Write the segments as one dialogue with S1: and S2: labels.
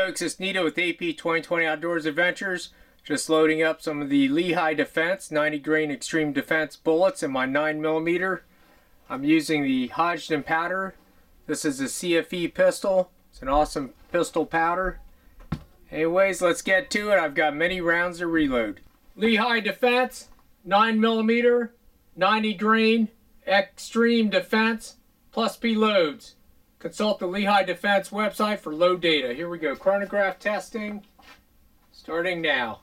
S1: folks, it's Nita with AP 2020 Outdoors Adventures. Just loading up some of the Lehigh Defense 90 grain Xtreme Defense bullets in my 9mm. I'm using the Hodgdon powder. This is a CFE pistol. It's an awesome pistol powder. Anyways, let's get to it. I've got many rounds to reload. Lehigh Defense 9mm 90 grain Xtreme Defense plus P loads. Consult the Lehigh Defense website for load data. Here we go. Chronograph testing. Starting now.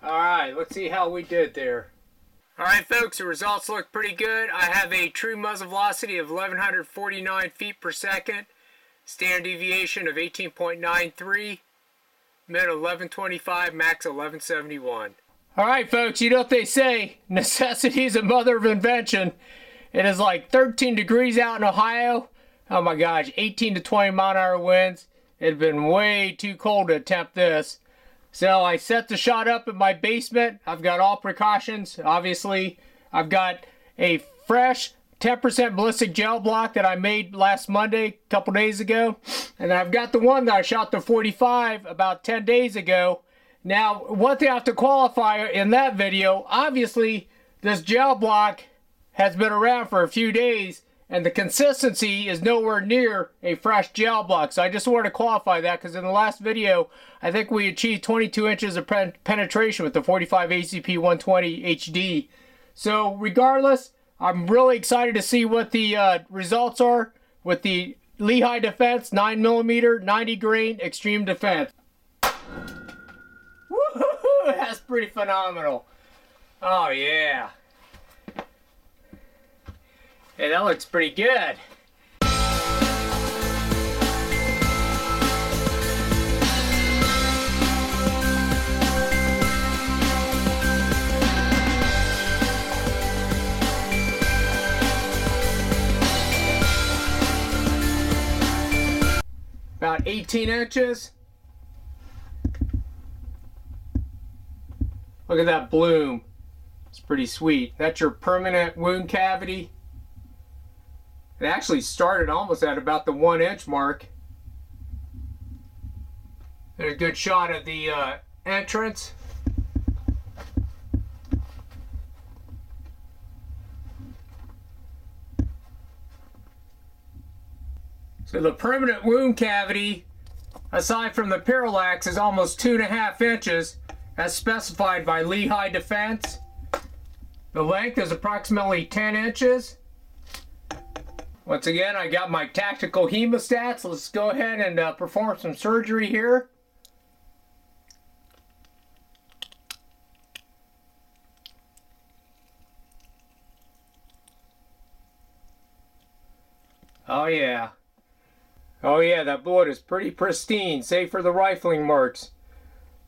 S1: Alright, let's see how we did there. Alright folks, the results look pretty good. I have a true muzzle velocity of 1149 feet per second. Standard deviation of 18.93. Min 1125, max 1171. Alright folks, you know what they say, necessity is a mother of invention. It is like 13 degrees out in Ohio. Oh my gosh, 18 to 20 mile an hour winds. It had been way too cold to attempt this. So I set the shot up in my basement. I've got all precautions. Obviously, I've got a fresh 10% ballistic gel block that I made last Monday, a couple days ago. And I've got the one that I shot the 45 about 10 days ago. Now, one thing I have to qualify in that video, obviously, this gel block has been around for a few days, and the consistency is nowhere near a fresh gel block. So I just wanted to qualify that because in the last video, I think we achieved 22 inches of penetration with the 45 ACP 120 HD. So regardless, I'm really excited to see what the results are with the Lehigh Defense 9mm 90 grain Xtreme Defense. Woohoo! That's pretty phenomenal. Oh yeah. Hey, that looks pretty good. About 18 inches. Look at that bloom. It's pretty sweet. That's your permanent wound cavity. It actually started almost at about the 1 inch mark. And a good shot of the entrance. So the permanent wound cavity, aside from the parallax, is almost 2.5 inches as specified by Lehigh Defense. The length is approximately 10 inches. Once again, I got my tactical hemostats. Let's go ahead and perform some surgery here. Oh yeah. Oh yeah, that bullet is pretty pristine, save for the rifling marks.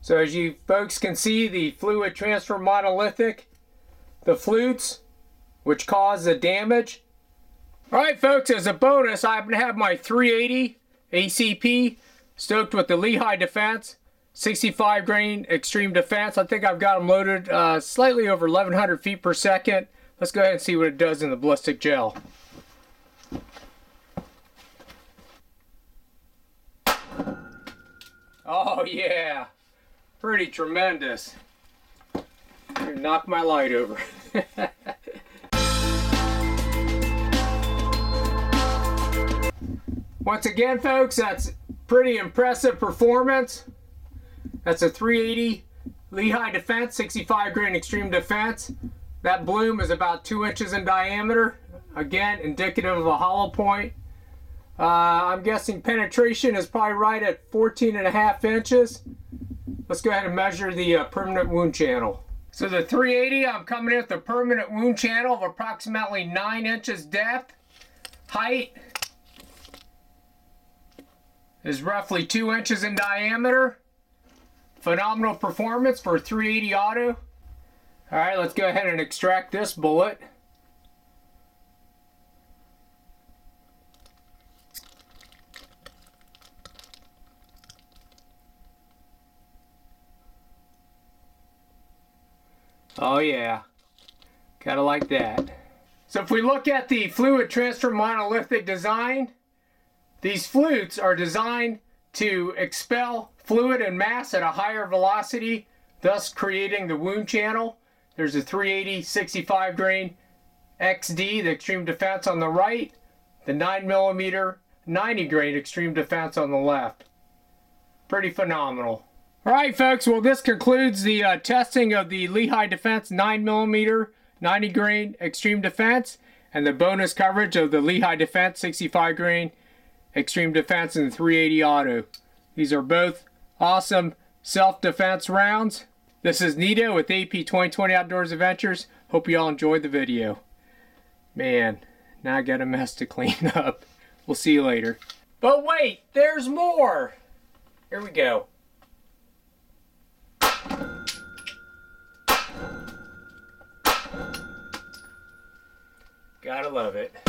S1: So as you folks can see, the fluid transfer monolithic, the flutes, which cause the damage. Alright folks, as a bonus, I happen to have my 380 ACP stoked with the Lehigh Defense 65 grain Xtreme Defense. I think I've got them loaded slightly over 1100 feet per second. Let's go ahead and see what it does in the ballistic gel. Oh yeah, pretty tremendous. I'm gonna knock my light over. Once again folks, that's pretty impressive performance. That's a 380 Lehigh Defense 65 grain Xtreme Defense. That bloom is about 2 inches in diameter. Again, indicative of a hollow point. I'm guessing penetration is probably right at 14.5 inches. Let's go ahead and measure the permanent wound channel. So the 380, I'm coming in with a permanent wound channel of approximately 9 inches depth. Height is roughly 2 inches in diameter. Phenomenal performance for 380 auto. Alright, let's go ahead and extract this bullet. Oh yeah, kind of like that. So if we look at the fluid transfer monolithic design, these flutes are designed to expel fluid and mass at a higher velocity, thus creating the wound channel. There's a 380 65 grain XD, the Xtreme Defense, on the right, the 9mm 90 grain Xtreme Defense on the left. Pretty phenomenal. Alright folks, well this concludes the testing of the Lehigh Defense 9mm 90 grain Xtreme Defense and the bonus coverage of the Lehigh Defense 65 grain Xtreme Defense and the 380 Auto. These are both awesome self-defense rounds. This is Nito with AP 2020 Outdoors Adventures. Hope you all enjoyed the video. Man, now I got a mess to clean up. We'll see you later. But wait, there's more! Here we go. Gotta love it.